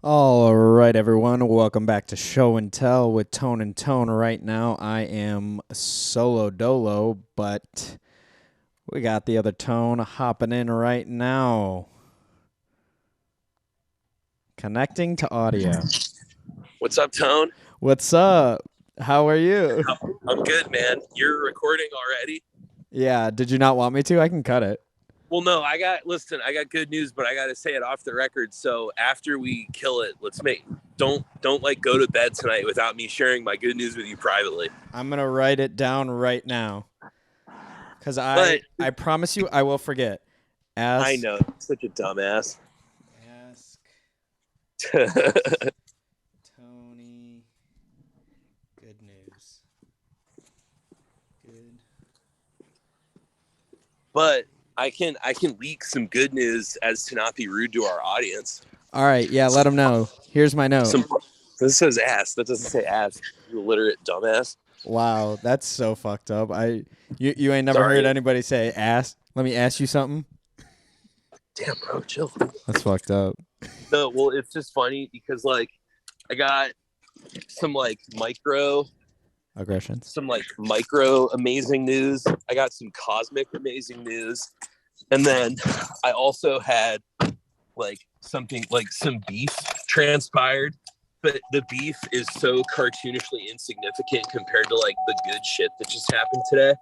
All right, everyone. Welcome back to Show and Tell with Tone and Tone. Right now, I am solo dolo, but we got the other Tone hopping in right now. Connecting to audio. What's up, Tone? What's up? How are you? I'm good, man. You're recording already? Yeah, did you not want me to? I can cut it. Well, no, I got good news, but I got to say it off the record. So after we kill it, don't like go to bed tonight without me sharing my good news with you privately. I'm going to write it down right now because I, But I promise you I will forget. I Ask, know, such a dumbass. ask Tony good news. Good. But I can leak some good news as to not be rude to our audience. All right, yeah, let them know. Here's my note. Some This says ass. That doesn't say ass. You illiterate dumbass. Wow, that's so fucked up. You ain't never heard Sorry. anybody say ask. Let me ask you something. Damn, bro, chill. That's fucked up. No, well, it's just funny because I got some Aggressions. micro amazing news. I got some cosmic amazing news. And then I also had some beef transpired, but the beef is so cartoonishly insignificant compared to like the good shit that just happened today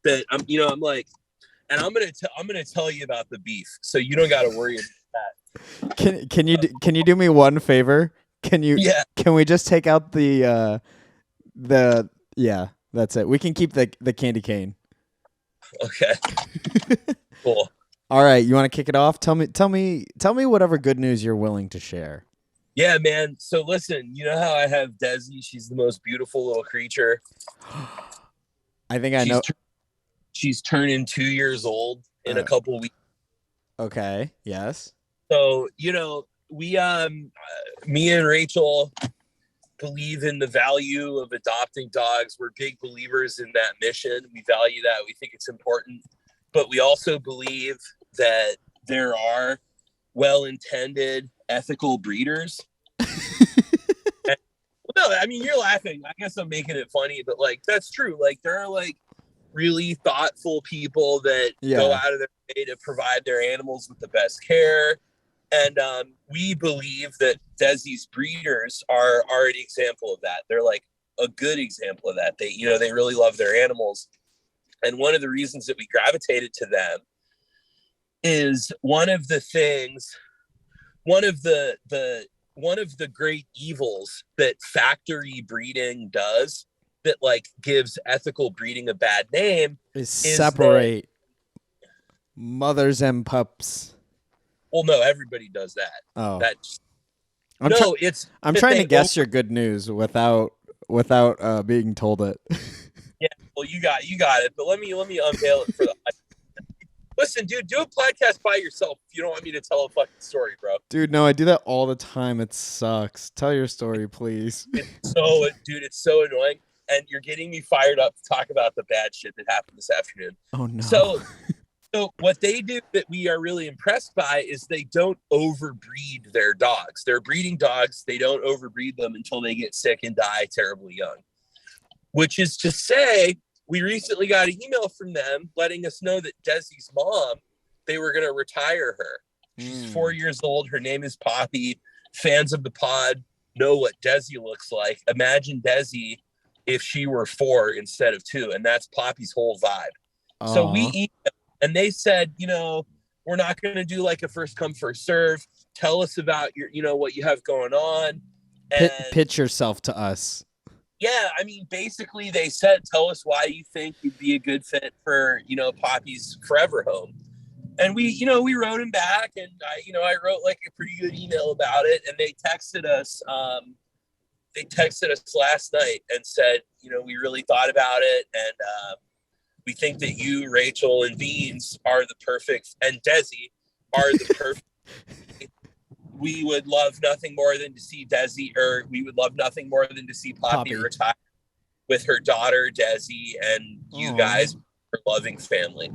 that I'm like, and I'm gonna tell you about the beef, so you don't got to worry about that. Can you do me one favor? Yeah. Can we just take out the yeah, that's it. We can keep the candy cane. Okay. Cool. All right, you want to kick it off? Tell me whatever good news you're willing to share. Yeah, man. So listen, you know how I have Desi? She's the most beautiful little creature. I think I She's know. tur- she's turning 2 years old in a Uh, couple weeks. okay. Yes. So we me and Rachel believe in the value of adopting dogs. We're big believers in that mission. We value that. We think it's important, but we also believe that there are well-intended ethical breeders. No, I mean, you're laughing. I guess I'm making it funny, but like that's true. Like there are like really thoughtful people that go Yeah. out of their way to provide their animals with the best care. And we believe that Desi's breeders are an example of that. They're like a good example of that. They really love their animals. And one of the reasons that we gravitated to them is one of the great evils that factory breeding does that like gives ethical breeding a bad name Is is that, separate mothers and pups. well, no, everybody does that. Oh, That I'm trying. No, it's I'm that trying to they guess your good news without being told it. yeah, well, you got it, but let me unveil it for the listen, dude, do a podcast by yourself if you don't want me to tell a fucking story, bro. Dude, no, I do that all the time. It sucks. Tell your story, please. It's so annoying, and you're getting me fired up to talk about the bad shit that happened this afternoon. Oh no. So So what they do that we are really impressed by is they don't overbreed their dogs. They're breeding dogs. They don't overbreed them until they get sick and die terribly young. Which is to say, we recently got an email from them letting us know that Desi's mom, they were going to retire her. She's 4 years old. Her name is Poppy. Fans of the pod know what Desi looks like. Imagine Desi if she were 4 instead of 2. And that's Poppy's whole vibe. So Aw. and they said, we're not going to do like a first come first serve. Tell us about what you have going on. And Pitch yourself to us. yeah, I mean, basically they said, tell us why you think you'd be a good fit for, Poppy's forever home. And we wrote him back, and I wrote like a pretty good email about it. And they texted us. They texted us last night and said, we really thought about it, and we think that you, Rachel, and Beans are the perfect, and Desi are the perfect. We would love nothing more than to see Desi, or we would love nothing more than to see Poppy Poppy. retire with her daughter Desi, and you Aw. guys, her loving family.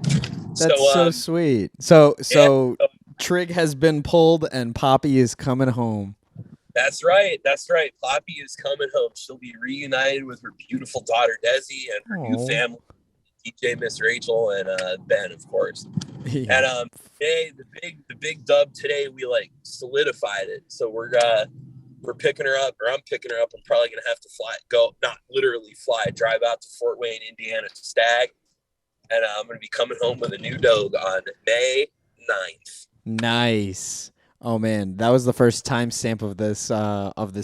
That's so sweet. Yeah, So Trig has been pulled and Poppy is coming home. That's right. That's right. Poppy is coming home. She'll be reunited with her beautiful daughter Desi and her new Oh, family, DJ, Miss Rachel, and Ben, of course. yeah. And today the big dub today, we like solidified it. So we're picking her up, or I'm picking her up. I'm probably gonna have to not literally fly, drive out to Fort Wayne, Indiana to stag, and I'm gonna be coming home with a new dog on May 9th. Nice. Oh man, that was the first timestamp of this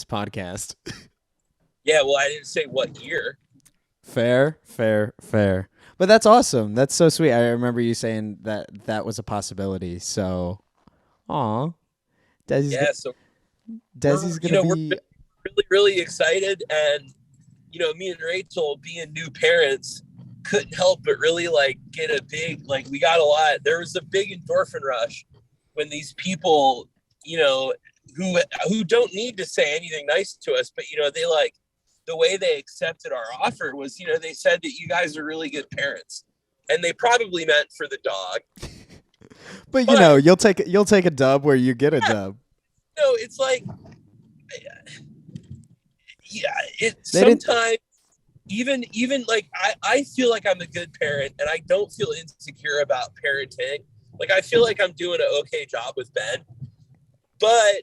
podcast. Yeah, well, I didn't say what year. Fair, fair, fair. But that's awesome. That's so sweet. I remember you saying that that was a possibility. So, aw, Desi's Yeah, so Desi's gonna we're be. really really excited, and me and Rachel being new parents couldn't help but really like get a big, like, we got a lot. There was a big endorphin rush when these people, you know, who don't need to say anything nice to us, but they like the way they accepted our offer was, they said that you guys are really good parents, and they probably meant for the dog. But you'll take a dub where you get a Yeah, dub. it's like, yeah, it They didn't. sometimes even like I feel like I'm a good parent, and I don't feel insecure about parenting. Like, I feel like I'm doing an okay job with Ben, but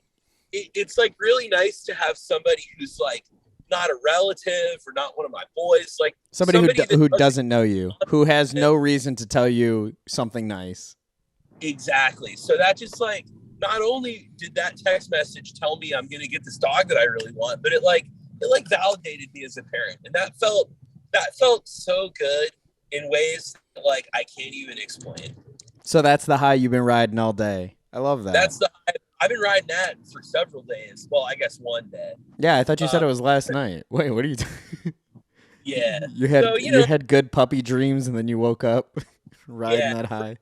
it's like really nice to have somebody who's like not a relative or not one of my boys, like Somebody somebody that who doesn't. doesn't know you, who has no reason to tell you something nice. Exactly. So that just like, not only did that text message tell me I'm gonna get this dog that I really want, but it validated me as a parent, and that felt so good in ways that, like, I can't even explain. So that's the high you've been riding all day. I love that. That's the I've been riding that for several days. Well, I guess one day. Yeah, I thought you said it was last night. Wait, what are you? Yeah. You So had good puppy dreams, and then you woke up riding yeah. that high.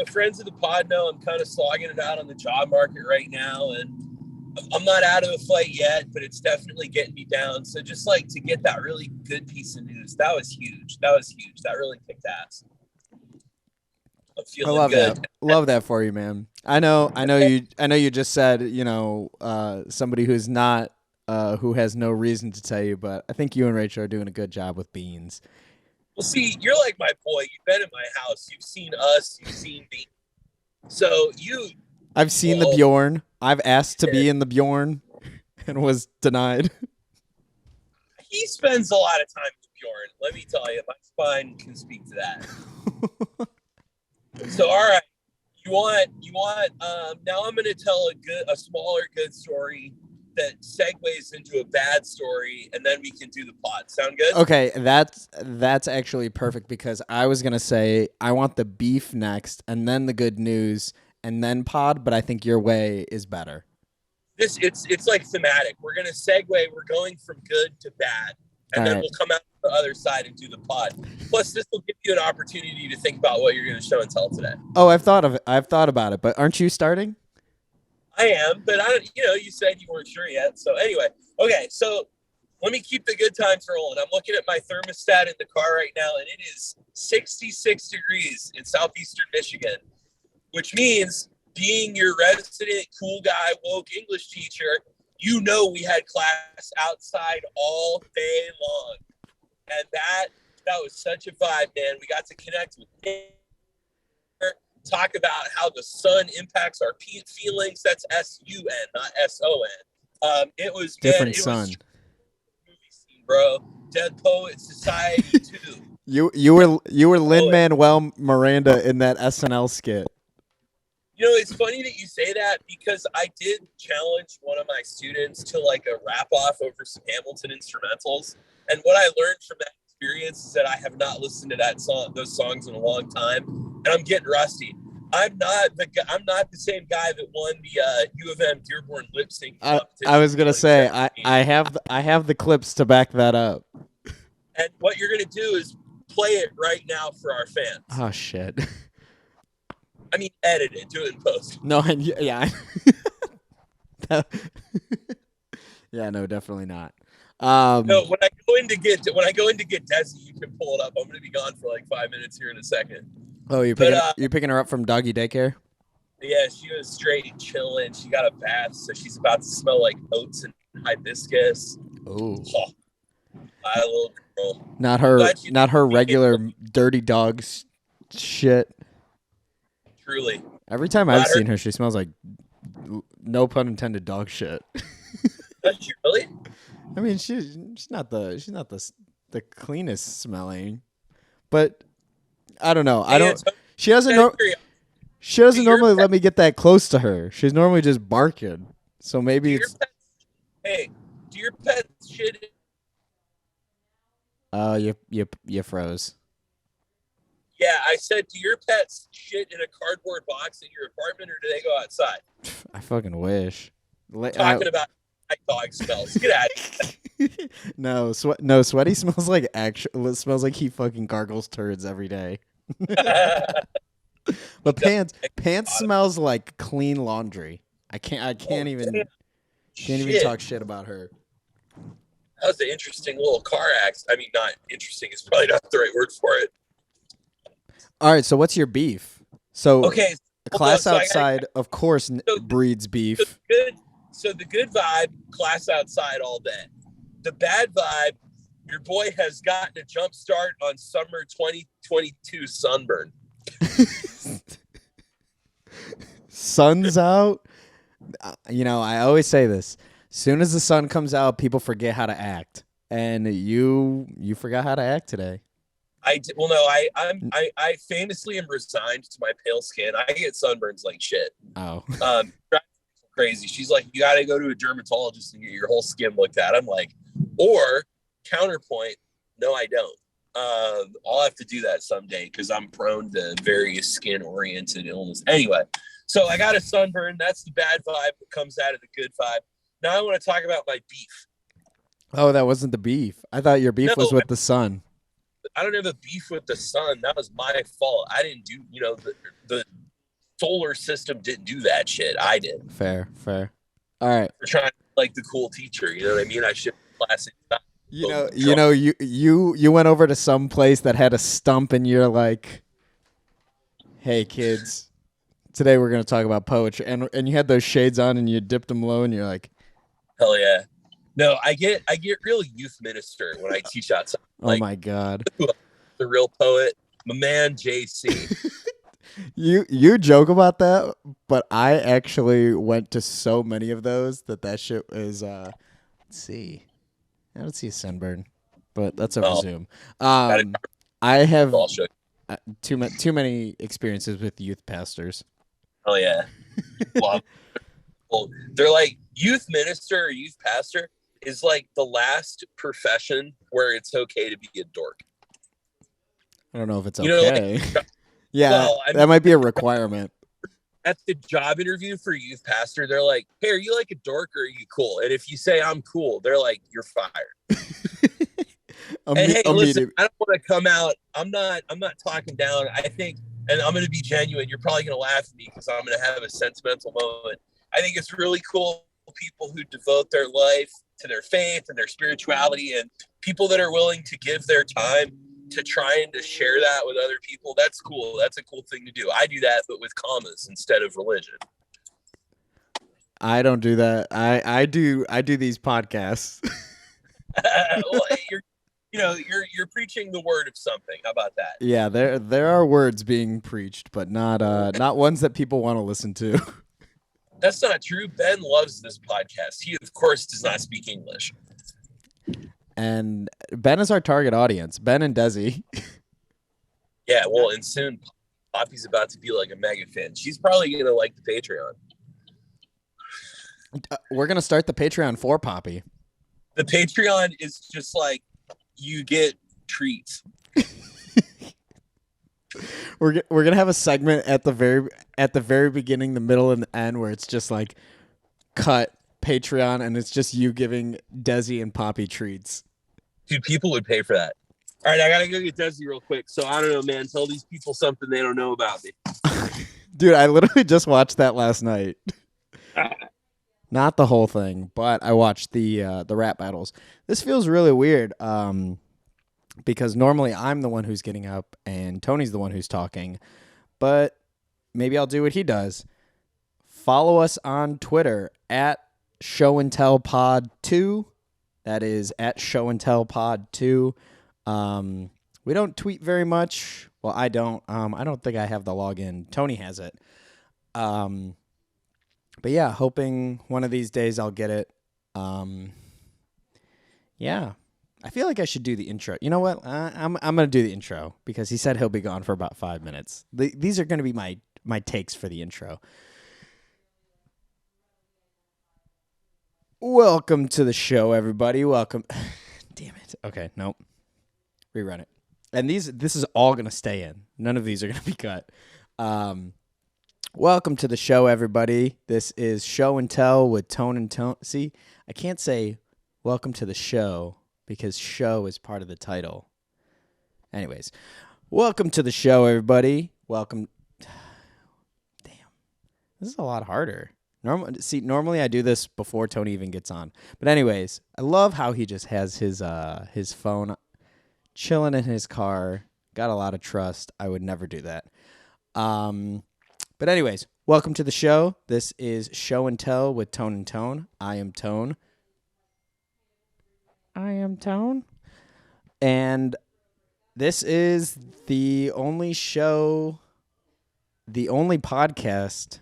Friends of the pod know I'm kind of slogging it out on the job market right now, and I'm not out of the fight yet, but it's definitely getting me down. So just like to get that really good piece of news, that was huge. That really kicked ass. I'm I feeling love good. that. Love that for you, man. I know you just said, somebody who's not who has no reason to tell you, but I think you and Rachel are doing a good job with beans. Well, see, you're like my boy. You've been in my house. You've seen us. You've seen me. So I've seen the Bjorn. I've asked to be in the Bjorn and was denied. He spends a lot of time with Bjorn. Let me tell you, my spine can speak to that. So, all right, you want. Now I'm going to tell a smaller good story that segues into a bad story, and then we can do the plot. Sound good? Okay, that's actually perfect, because I was gonna say I want the beef next, and then the good news, and then pod. But I think your way is better. It's like thematic. We're going to segue. We're going from good to bad, and All then right. we'll come out the other side and do the pod. Plus, this will give you an opportunity to think about what you're going to show and tell today. Oh, I've thought of it. I've thought about it. But aren't you starting? I am, but I don't. You said you weren't sure yet. So anyway, okay. So let me keep the good times rolling. I'm looking at my thermostat in the car right now, and it is 66 degrees in southeastern Michigan, which means, being your resident cool guy, woke English teacher, we had class outside all day long, and that was such a vibe, man. We got to connect with talk about how the sun impacts our feelings. That's SUN, not SON. It was Different man, it sun. was movie scene, bro. Dead Poet Society 2. You were Lin-Manuel Miranda in that SNL skit. It's funny that you say that, because I did challenge one of my students to like a rap off over some Hamilton instrumentals. And what I learned from that experience is that I have not listened to those songs in a long time, and I'm getting rusty. I'm not the same guy that won the U of M Dearborn lip sync competition. I was gonna say I have the clips to back that up. And what you're gonna do is play it right now for our fans. Oh shit. I mean, edit it, do it in post. No, yeah. Yeah, no, definitely not. No, when I go in to get Desi, you can pull it up. I'm going to be gone for like 5 minutes here in a second. Oh, you're picking her up from doggy daycare? Yeah, she was straight chilling. She got a bath, so she's about to smell like oats and hibiscus. Oh, Oh, my little girl. not I'm her, glad she not her became regular dirty dogs shit. truly. Every time I've Glad her. seen her, she smells like, no pun intended, dog shit. Does she really? I mean, she's not the cleanest smelling, but I don't know. I Hey, don't. Antonio, She doesn't out of know. curiosity, She do doesn't your normally pet, let me get that close to her. She's normally just barking. So do maybe your it's. pets? Hey, do your pets shit? You froze. Yeah, I said, do your pets shit in a cardboard box in your apartment, or do they go outside? I fucking wish. Talking about my dog smells. Get out No, no, sweaty smells like actual. Smells like he fucking gargles turds every day. of here. He But does pants a lot of smells like clean laundry. I can't. I oh, can't damn, even shit. talk shit about her. That was an interesting little car accident. I mean, not interesting is probably not the right word for it. All right. So what's your beef? So Okay, a well, no, class so I got outside, of course, so breeds the beef. good. So the good vibe, class outside all day. The bad vibe, your boy has gotten a jump start on summer 2022 sunburn. Sun's out. I always say this. Soon as the sun comes out, people forget how to act, and you forgot how to act today. Well, no, I famously am resigned to my pale skin. I get sunburns like shit. Oh, Crazy. She's like, you got to go to a dermatologist and get your whole skin looked at. I'm like, or counterpoint, no, I don't. I'll have to do that someday because I'm prone to various skin oriented illness. Anyway, so I got a sunburn. That's the bad vibe that comes out of the good vibe. Now I want to talk about my beef. oh, that wasn't the beef. I thought your beef was No, with the sun. I don't have a beef with the sun. That was my fault. I didn't do, the solar system didn't do that shit. I did. Fair. All right. For trying to be like the cool teacher. You know what I mean? I should class inside. You went over to some place that had a stump, and you're like, "Hey, kids, today we're gonna talk about poetry." And you had those shades on, and you dipped them low, and you're like, Hell yeah. No, I get real youth minister when I teach outside. "Oh Like my god." the real poet, my man JC. You joke about that, but I actually went to so many of those that shit is let's see. I don't see a sunburn, but that's over Oh, Zoom. got I have I'll show you. too many experiences with youth pastors. Oh yeah. Well, they're like youth minister or youth pastor is like the last profession where it's okay to be a dork. I don't know if it's You know, okay. Yeah, well, that might be a requirement. at the job interview for youth pastor, they're like, "Hey, are you like a dork or are you cool?" And if you say I'm cool, they're like, "You're fired." And hey, listen, I don't want to come out. I'm not talking down. I think, and I'm going to be genuine. You're probably going to laugh at me because I'm going to have a sentimental moment. I think it's really cool people who devote their life to their faith and their spirituality, and people that are willing to give their time to trying to share that with other people. That's cool. That's a cool thing to do. I do that, but with commas instead of religion. I don't do that. I do these podcasts. Well, you're preaching the word of something. How about that? Yeah, there are words being preached, but not ones that people want to listen to. That's not true. Ben loves this podcast. He, of course, does not speak English. And Ben is our target audience. Ben and Desi. Yeah, well, and soon Poppy's about to be like a mega fan. She's probably going to like the Patreon. We're going to start the Patreon for Poppy. The Patreon is just like you get treats. We're gonna have a segment at the very beginning, the middle, and the end where it's just like cut Patreon, and it's just you giving Desi and Poppy treats. Dude, people would pay for that. All right, I gotta go get Desi real quick. So I don't know, man. Tell these people something they don't know about me. Dude, I literally just watched that last night. Not the whole thing, but I watched the rap battles. This feels really weird. Because normally I'm the one who's getting up and Tony's the one who's talking, but maybe I'll do what he does. Follow us on Twitter at Show and Tell Pod 2. That is at Show and Tell Pod 2. We don't tweet very much. Well, I don't. I don't think I have the login. Tony has it. But yeah, hoping one of these days I'll get it. Yeah. I feel like I should do the intro. You know what? I'm gonna do the intro because he said he'll be gone for about 5 minutes. These are gonna be my takes for the intro. Welcome to the show, everybody. Welcome. Damn it. Okay, nope. Rerun it. And this is all gonna stay in. None of these are gonna be cut. Welcome to the show, everybody. This is Show and Tell with Tone and Tone. See, I can't say welcome to the show because show is part of the title. Anyways, welcome to the show, everybody. Welcome. Damn, this is a lot harder. Normally I do this before Tony even gets on. But anyways, I love how he just has his phone chilling in his car. Got a lot of trust. I would never do that. But anyways, welcome to the show. This is Show and Tell with Tone and Tone. I am Tone. And this is the only podcast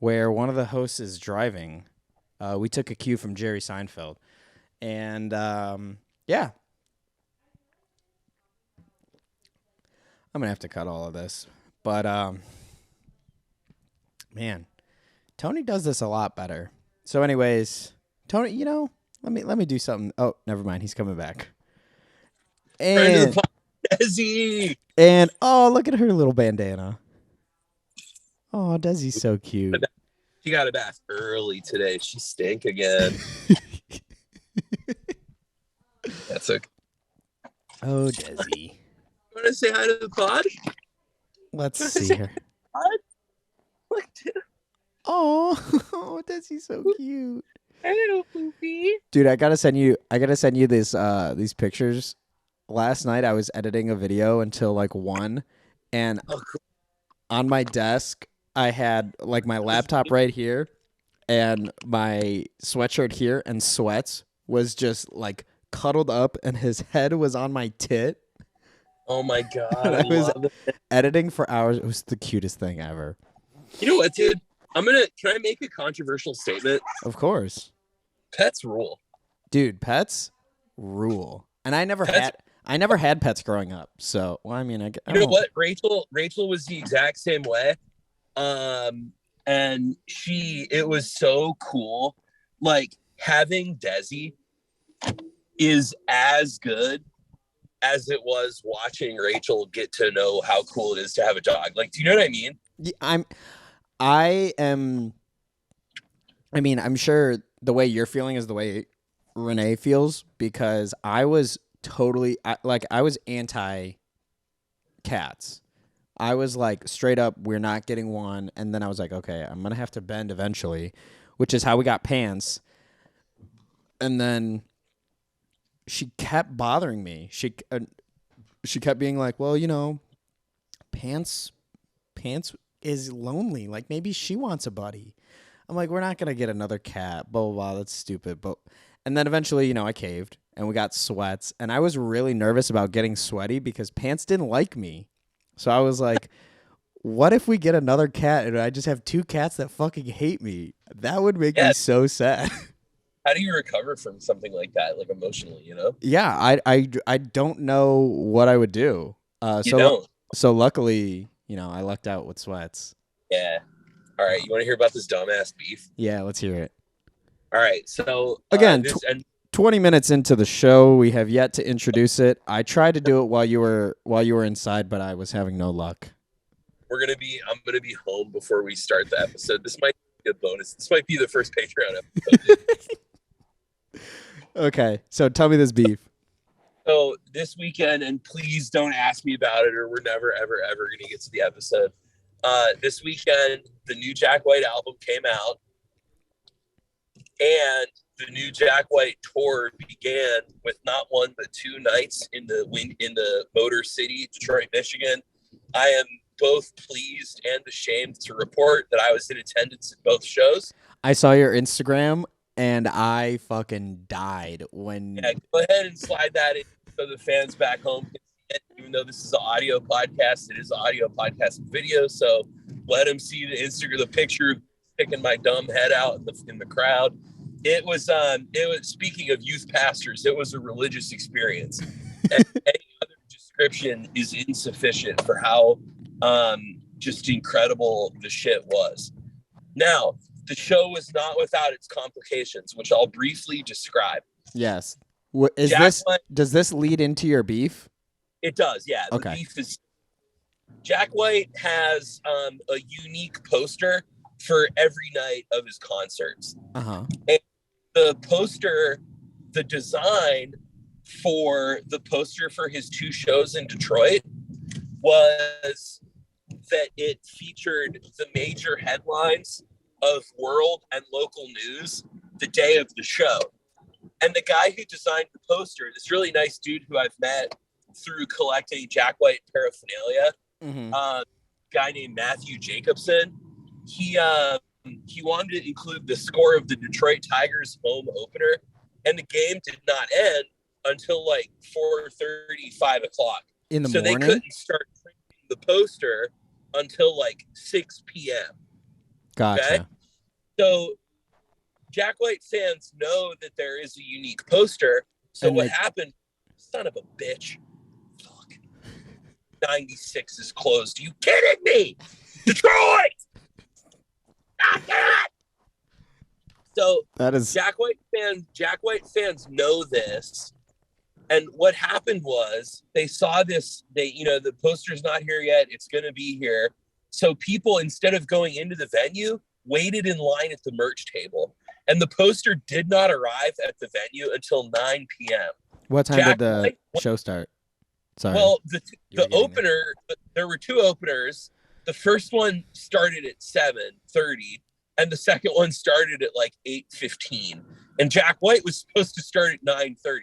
where one of the hosts is driving. We took a cue from Jerry Seinfeld. And, yeah. I'm going to have to cut all of this. But, man, Tony does this a lot better. So anyways, Tony, let me do something. Oh, never mind. He's coming back. And oh, look at her little bandana. Oh, Desi's so cute. She got a bath early today. She stank again. That's okay. Oh, Desi. You want to say hi to the pod? Let's see her. Look, dude. Oh, Desi's so cute. Hello, Poopy. Dude, I gotta send you this these pictures. Last night I was editing a video until like 1, and on my desk I had like my laptop right here and my sweatshirt here, and Sweats was just like cuddled up and his head was on my tit. Oh my god. I was editing for hours. It was the cutest thing ever. You know what, dude? Can I make a controversial statement? Of course. Pets rule. Dude, pets rule. And I never had pets growing up. So, well, I mean, you know what? Rachel was the exact same way. And it was so cool. Like, having Desi is as good as it was watching Rachel get to know how cool it is to have a dog. Like, do you know what I mean? Yeah, I'm sure the way you're feeling is the way Renee feels, because I was anti cats. I was like, straight up, we're not getting one. And then I was like, okay, I'm going to have to bend eventually, which is how we got Pants. And then she kept bothering me. She kept being like, well, Pants is lonely. Like, maybe she wants a buddy. I'm like, we're not going to get another cat. Blah, blah, blah. That's stupid. And then eventually, I caved and we got Sweats. And I was really nervous about getting Sweaty because Pants didn't like me. So I was like, what if we get another cat and I just have 2 cats that fucking hate me? That would make me so sad. How do you recover from something like that, like emotionally, Yeah, I don't know what I would do. So luckily, I lucked out with Sweats. Yeah. All right, you want to hear about this dumbass beef? Yeah, let's hear it. All right, so again, 20 minutes into the show, we have yet to introduce it. I tried to do it while you were inside, but I was having no luck. I'm gonna be home before we start the episode. This might be a bonus. This might be the first Patreon episode. Okay, so tell me this beef. So this weekend, and please don't ask me about it, or we're never, ever, ever gonna get to the episode. This weekend, the new Jack White album came out, and the new Jack White tour began with not one but 2 nights in the Motor City, Detroit, Michigan. I am both pleased and ashamed to report that I was in attendance at both shows. I saw your Instagram and I fucking died Yeah, when. go ahead and slide that in so the fans back home can see it. Even though this is an audio podcast, it is an audio podcast video. So let them see the Instagram, the picture sticking my dumb head out in the crowd. It was speaking of youth pastors, it was a religious experience. And any other description is insufficient for how just incredible the shit was. Now, the show was not without its complications, which I'll briefly describe. Yes. Does this lead into your beef? It does, yeah. Okay. The beef is Jack White has a unique poster for every night of his concerts. Uh-huh. And the poster, the design for the poster for his 2 shows in Detroit was that it featured the major headlines of world and local news the day of the show. And the guy who designed the poster, this really nice dude who I've met through collecting Jack White paraphernalia, guy named Matthew Jacobson, he wanted to include the score of the Detroit Tigers home opener, and the game did not end until like 4:30, 5 o'clock. In the morning? So they couldn't start printing the poster until like 6 p.m. Gotcha. Okay? So Jack White fans know that there is a unique poster. So what happened, son of a bitch, fuck, 96 is closed. Are you kidding me? Detroit! Not that! So that is Jack White fans know this. And what happened was they saw this, the poster's not here yet. It's going to be here. So people, instead of going into the venue, waited in line at the merch table. And the poster did not arrive at the venue until 9 p.m. What time did the show start? Sorry. Well, the opener, there were 2 openers. The first one started at 7:30, and the second one started at like 8:15. And Jack White was supposed to start at 9:30.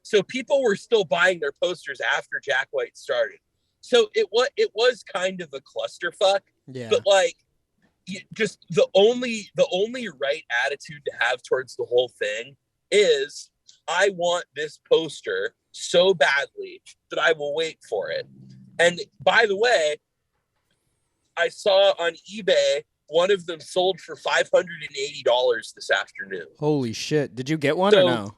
So people were still buying their posters after Jack White started. So it was kind of a clusterfuck. Yeah. But like, just the only right attitude to have towards the whole thing is, I want this poster so badly that I will wait for it. And by the way, I saw on eBay one of them sold for $580 this afternoon. Holy shit! Did you get one or no?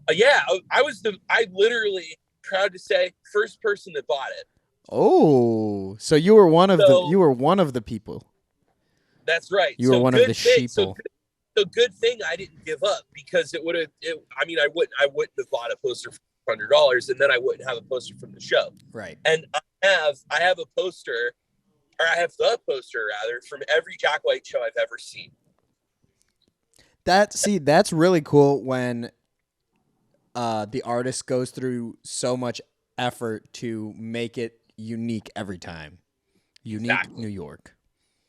Yeah, I literally, proud to say, first person that bought it. Oh, so you were one of the people. That's right. You were one of the sheeple. So good thing I didn't give up, because I wouldn't have bought a poster for $100, and then I wouldn't have a poster from the show. Right. And I have a poster, or I have the poster rather, from every Jack White show I've ever seen. That's really cool when the artist goes through so much effort to make it unique every time. Unique exactly. New York.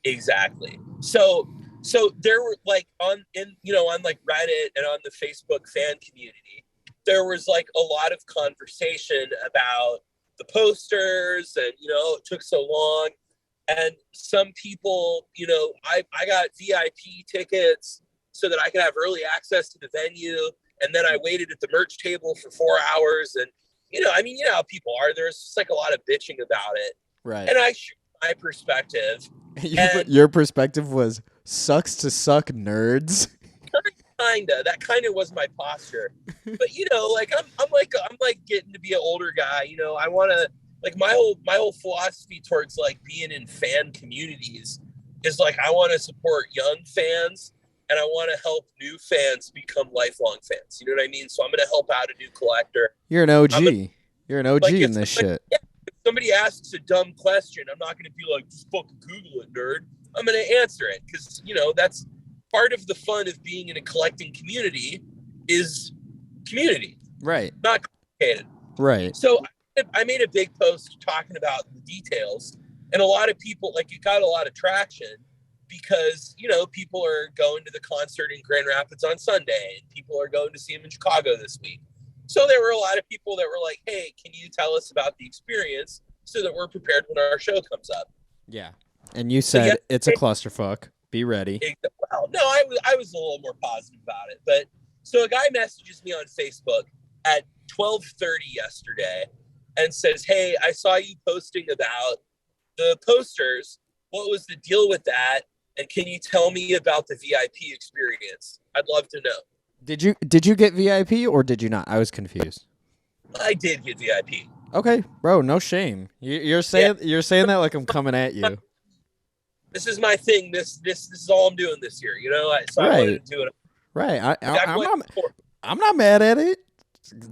Exactly. So there were like on like Reddit and on the Facebook fan community, there was like a lot of conversation about the posters and, it took so long. And some people, I got VIP tickets so that I could have early access to the venue. And then I waited at the merch table for 4 hours. And, how people are. There's just like a lot of bitching about it. Right. And I shared my perspective. Your perspective was sucks to suck nerds. Kinda. That kind of was my posture. But I'm like getting to be an older guy. I want to, like, my whole philosophy towards like being in fan communities is like, I want to support young fans and I want to help new fans become lifelong fans. You know what I mean? So I'm going to help out a new collector. You're an OG. You're an OG in this shit. Yeah, if somebody asks a dumb question, I'm not going to be like, just fucking Google it, nerd. I'm going to answer it because, that's part of the fun of being in a collecting community is community. Right. Not complicated. Right. So I made a big post talking about the details, and a lot of people, like, it got a lot of traction because, people are going to the concert in Grand Rapids on Sunday and people are going to see him in Chicago this week. So there were a lot of people that were like, hey, can you tell us about the experience so that we're prepared when our show comes up? Yeah. And you So said it's a yesterday, clusterfuck. Be ready. well, no, I was a little more positive about it. But so a guy messages me on Facebook at 12:30 yesterday and says, "Hey, I saw you posting about the posters. What was the deal with that? And can you tell me about the VIP experience? I'd love to know." Did you get VIP or did you not? I was confused. I did get VIP. Okay, bro, no shame. You're Yeah, saying that like I'm coming at you. this is my thing. This is all I'm doing this year. So I Right. wanted to do it. Right. I'm going for. I'm not mad at it.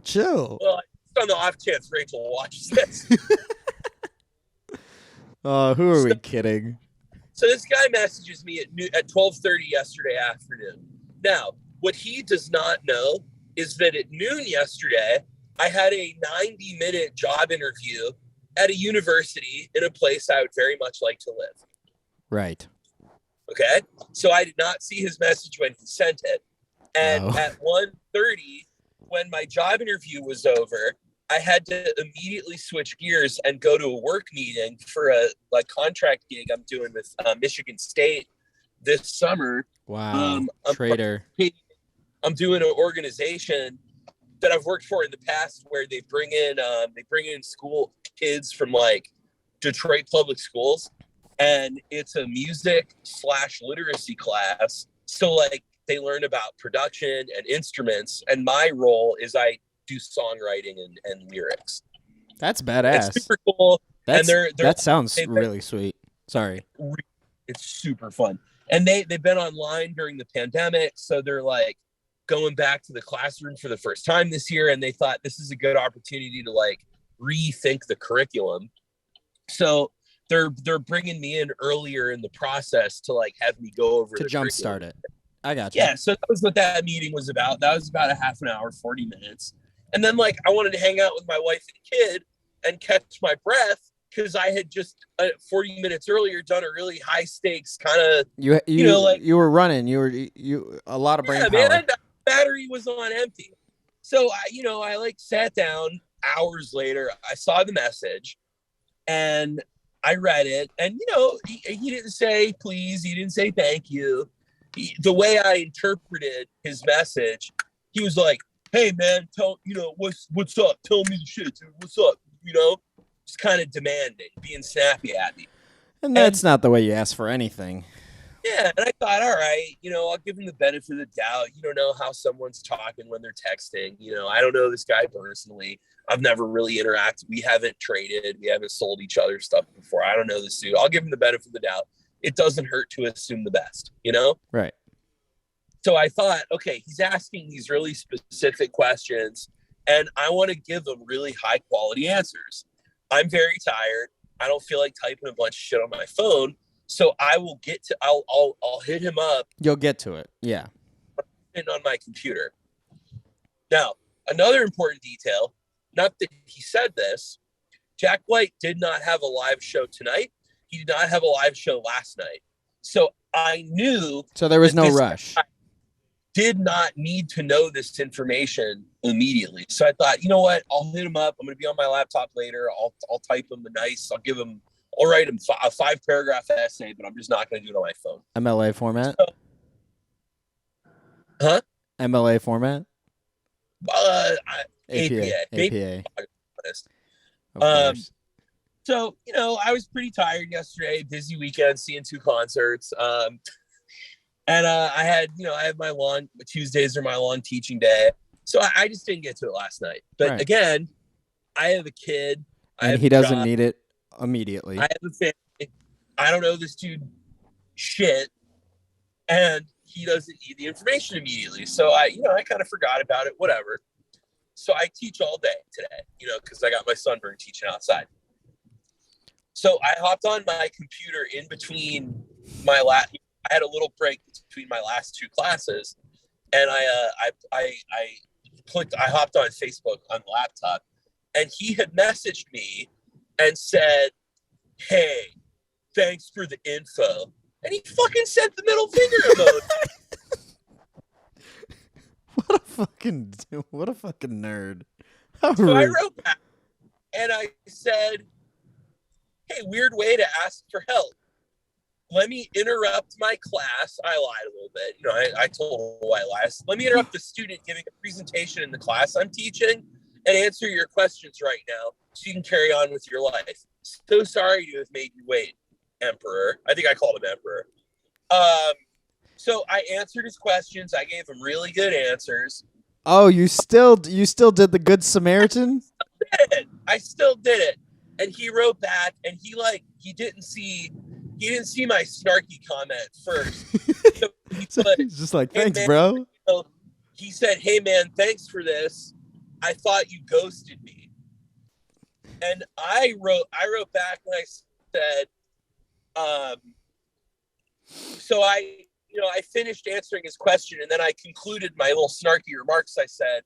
Chill. Well, just on the off chance Rachel watches this. Who are So, we kidding? so this guy messages me at 12:30 yesterday afternoon. Now, what he does not know is that at noon yesterday, I had a 90-minute job interview at a university in a place I would very much like to live. Right. Okay. So I did not see his message when he sent it. And Oh. at 1:30, when my job interview was over, I had to immediately switch gears and go to a work meeting for a contract gig I'm doing with Michigan State this summer. Wow. Traitor. I'm doing an organization that I've worked for in the past where they bring in school kids from like Detroit public schools, and it's a music/literacy class. So like they learn about production and instruments, and my role is I do songwriting and lyrics. That's badass. It's super cool. That sounds really sweet. Sorry. It's super fun. And they've been online during the pandemic, so they're like going back to the classroom for the first time this year, and they thought this is a good opportunity to like rethink the curriculum. So they're bringing me in earlier in the process to like have me go over to jumpstart it. I got you. Yeah, so that was what that meeting was about. That was about a half an hour, 40 minutes. And then like I wanted to hang out with my wife and kid and catch my breath because I had just 40 minutes earlier done a really high stakes kind of you were running. You a lot of brain power. Man, the battery was on empty. So I like sat down hours later. I saw the message and I read it, and he didn't say please, he didn't say thank you. The way I interpreted his message, he was like, "Hey man, what's up? Tell me the shit, dude. What's up?" Just kind of demanding, being snappy at me. And that's not the way you ask for anything. Yeah, and I thought, all right, I'll give him the benefit of the doubt. You don't know how someone's talking when they're texting. I don't know this guy personally. I've never really interacted. We haven't traded. We haven't sold each other stuff before. I don't know this dude. I'll give him the benefit of the doubt. It doesn't hurt to assume the best, Right. So I thought, okay, he's asking these really specific questions, and I want to give them really high quality answers. I'm very tired. I don't feel like typing a bunch of shit on my phone. So I'll hit him up. You'll get to it. Yeah. On my computer. Now, another important detail, not that he said this, Jack White did not have a live show tonight. He did not have a live show last night. So I knew. So there was no rush. Did not need to know this information immediately. So I thought, you know what? I'll hit him up. I'm going to be on my laptop later. I'll type him I'll write him a 5-paragraph essay, but I'm just not going to do it on my phone. MLA format? Huh? MLA format? APA. Of course. So, I was pretty tired yesterday, busy weekend, seeing 2 concerts. And I had my long Tuesdays are my long teaching day. So I just didn't get to it last night. But again, I have a kid. And he doesn't need it immediately. I have a family. I don't know this dude shit. And he doesn't need the information immediately. So I kind of forgot about it, whatever. So I teach all day today, because I got my sunburn teaching outside. So I hopped on my computer in between I had a little break between my last 2 classes, and I hopped on Facebook on the laptop, and he had messaged me and said, "Hey, thanks for the info," and he fucking sent the middle finger emoji. What a fucking nerd. So I wrote back and I said, hey, weird way to ask for help. Let me interrupt my class. I lied a little bit. I told a white lie. Let me interrupt the student giving a presentation in the class I'm teaching and answer your questions right now so you can carry on with your life. So sorry to have made you wait, Emperor. I think I called him Emperor. So I answered his questions. I gave him really good answers. Oh, you still did the Good Samaritan? I still did it. And he wrote back, and he didn't see my snarky comment first. So He's just like, hey, thanks, man, bro. he said, "Hey man, thanks for this. I thought you ghosted me." And I wrote back and I said, so I finished answering his question, and then I concluded my little snarky remarks. I said,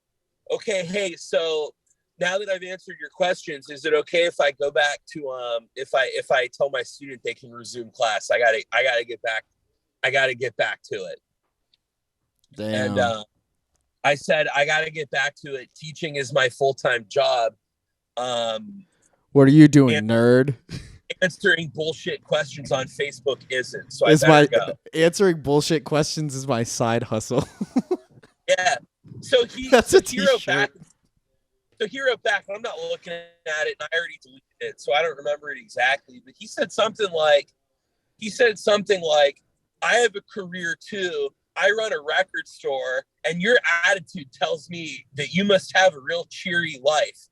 "Okay, hey, so now that I've answered your questions, is it okay if I go back to if I tell my student they can resume class? I gotta get back. I gotta get back to it." Damn. And I said, "I gotta get back to it. Teaching is my full-time job. What are you doing, nerd? Answering bullshit questions on Facebook isn't. So I Is better my go." answering bullshit questions is my side hustle. Yeah. So That's a t-shirt. wrote back. So he wrote back, and I'm not looking at it, and I already deleted it, so I don't remember it exactly. But he said something like, "I have a career too. I run a record store, and your attitude tells me that you must have a real cheery life."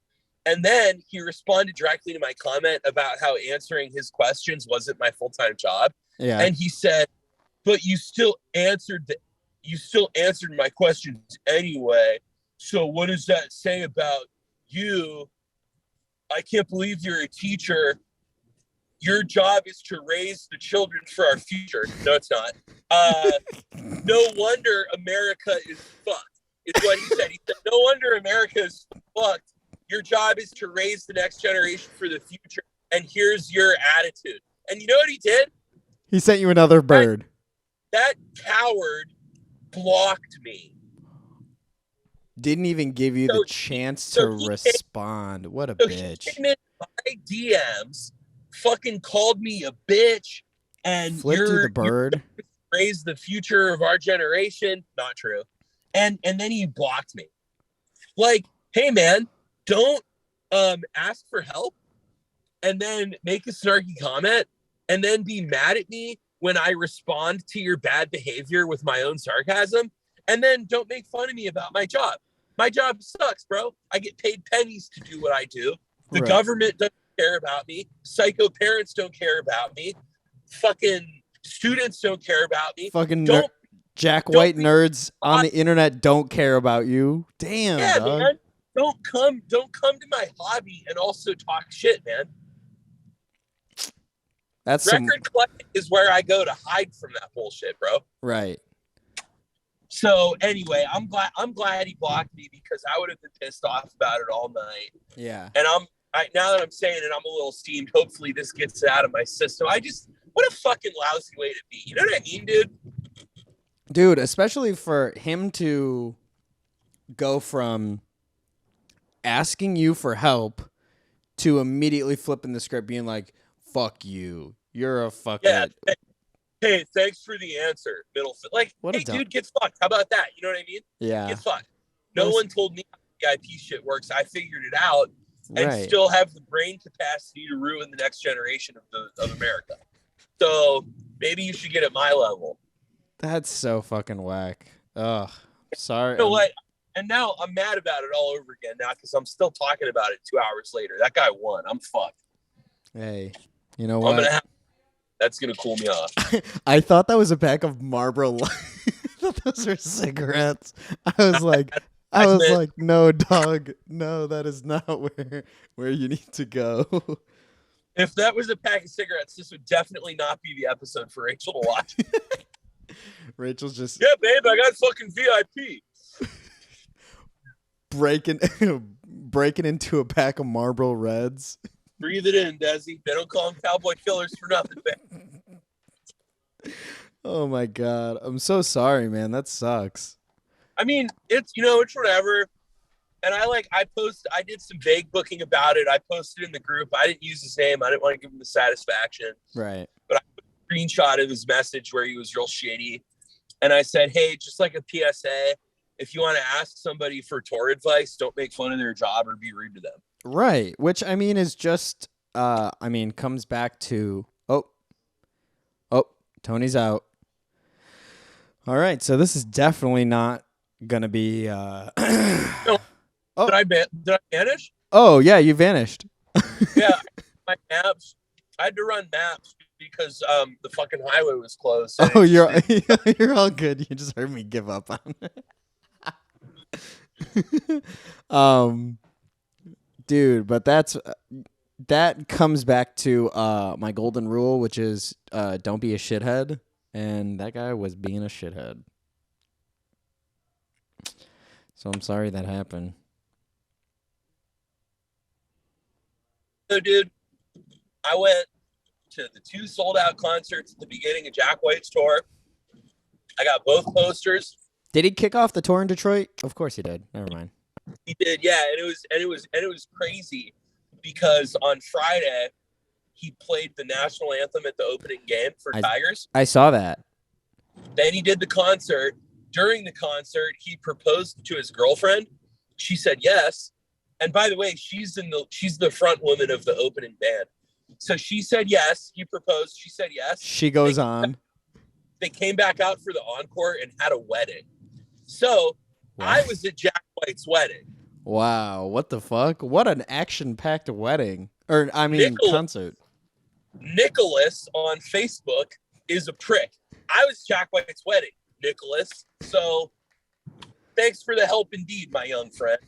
And then he responded directly to my comment about how answering his questions wasn't my full-time job. Yeah. And he said, "But you still answered my questions anyway. So what does that say about you? I can't believe you're a teacher. Your job is to raise the children for our future." No, it's not. No wonder America is fucked. Is what he said. He said, "No wonder America is fucked. Your job is to raise the next generation for the future. And here's your attitude." And you know what he did? He sent you another bird. That coward blocked me. Didn't even give you the chance to respond. What a bitch. He came in my DMs, fucking called me a bitch, and flipped you the bird. Raise the future of our generation. Not true. And then he blocked me. Like, hey man, don't ask for help and then make a snarky comment and then be mad at me when I respond to your bad behavior with my own sarcasm, and then don't make fun of me about my job. My job sucks, bro. I get paid pennies to do what I do. The government doesn't care about me. Psycho parents don't care about me. Fucking students don't care about me. Fucking Jack White nerds on the internet don't care about you. Damn, yeah, dog. Man. Don't come to my hobby and also talk shit, man. That's record collecting is where I go to hide from that bullshit, bro. Right. So anyway, I'm glad he blocked me, because I would have been pissed off about it all night. Yeah. And now that I'm saying it, I'm a little steamed. Hopefully this gets it out of my system. What a fucking lousy way to be. You know what I mean, dude? Dude, especially for him to go from asking you for help to immediately flipping the script, being like, "Fuck you. You're a fucking..." Yeah. Hey, thanks for the answer. Like, hey, dude, get fucked. How about that? You know what I mean? Yeah. Get fucked. No one told me how the IP shit works. I figured it out and still have the brain capacity to ruin the next generation of America. So maybe you should get at my level. That's so fucking whack. Ugh. Sorry. You know what? And now I'm mad about it all over again now, because I'm still talking about it 2 hours later. That guy won. I'm fucked. Hey, you know what? That's going to cool me off. I thought that was a pack of Marlboro Lights. I thought those were cigarettes. I was like, no, dog. No, that is not where you need to go. If that was a pack of cigarettes, this would definitely not be the episode for Rachel to watch. Rachel's just... Yeah, babe, I got fucking VIP. breaking into a pack of Marlboro Reds. Breathe it in, Desi. They don't call them cowboy killers for nothing, man. Oh my god. I'm so sorry, man. That sucks. I mean, it's whatever. And I did some vague booking about it. I posted in the group. I didn't use his name. I didn't want to give him the satisfaction, Right. but I put a screenshot of his message where he was real shady. And I said, hey, just like a PSA, if you want to ask somebody for tour advice, don't make fun of their job or be rude to them. Right. Which I mean is just comes back to oh, Tony's out. All right, so this is definitely not gonna be No, oh did I vanish? oh yeah, you vanished. Yeah, my maps. I had to run maps because the fucking highway was closed. And Oh, it just, you're all good. You just heard me give up on it. Dude, but that comes back to my golden rule, which is don't be a shithead, and that guy was being a shithead. So I'm sorry that happened. so, dude, I went to the 2 sold out concerts at the beginning of Jack White's tour. I got both posters. Did he kick off the tour in Detroit? Of course he did. Never mind. He did, yeah, and it was crazy because on Friday he played the national anthem at the opening game for I Tigers. I saw that. Then he did the concert. During the concert, he proposed to his girlfriend. She said yes. And by the way, she's the front woman of the opening band. So she said yes. He proposed. She said yes. She goes on. They came back out for the encore and had a wedding. So Wow. I was at Jack White's wedding. Wow, what the fuck? What an action-packed wedding. Or I mean concert. Nicholas on Facebook is a prick. I was Jack White's wedding, Nicholas. So thanks for the help indeed, my young friend.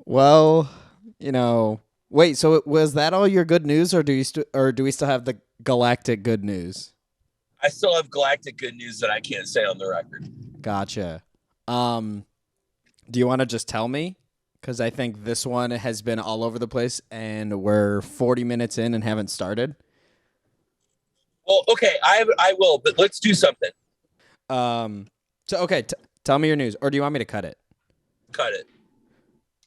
Well, wait, so was that all your good news or do we still have the galactic good news? I still have galactic good news that I can't say on the record. Gotcha. Do you want to just tell me? Because I think this one has been all over the place, and we're 40 minutes in and haven't started. Well, okay, I will, but let's do something. So okay, tell me your news, or do you want me to cut it? Cut it.